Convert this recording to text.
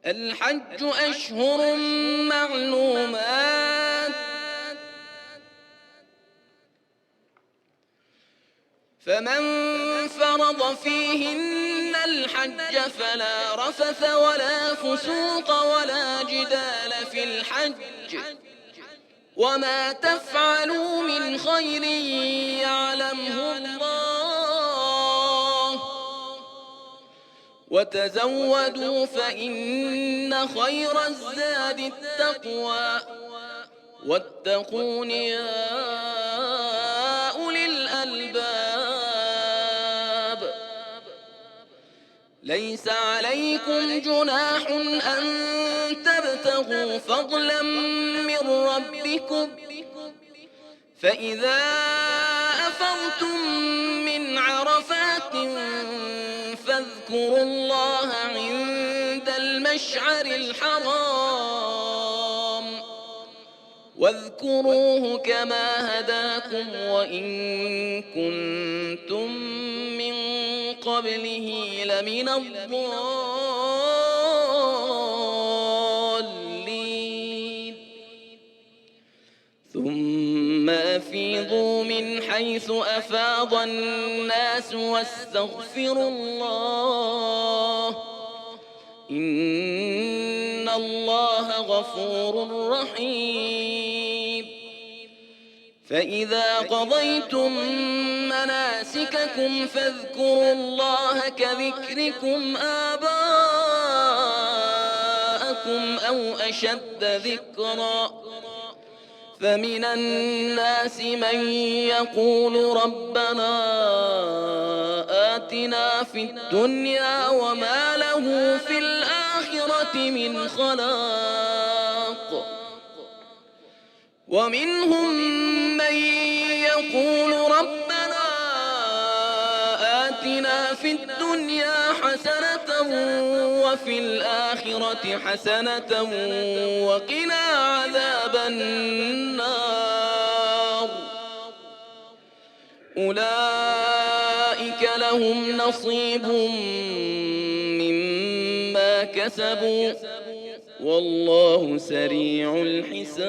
الحج أشهر معلومات، فمن فرض فيهن الحج فلا رفث ولا فسوق ولا جدال في الحج، وما تفعلوا من خير يعلمه الله، وتزودوا فإن خير الزاد التقوى، واتقون يا أولي الألباب. ليس عليكم جناح أن تبتغوا فضلا من ربكم، فإذا أفضتم من عرفات فاذكروا الله عند المشعر الحرام، واذكروه كما هداكم وإن كنتم من قبله لمن الضالين. ثم أفيضوا من حيث أفاض الناس واستغفروا الله، إن الله غفور رحيم. فإذا قضيتم مناسككم فاذكروا الله كذكركم آباءكم أو أشد ذكرا، فمن الناس من يقول ربنا آتنا في الدنيا وما له في الآخرة من خلاق، ومنهم من يقول ربنا آتنا في الدنيا حسنة وفي الآخرة حسنة وقنا عذاب النار. أولئك لهم نصيب مما كسبوا والله سريع الحساب.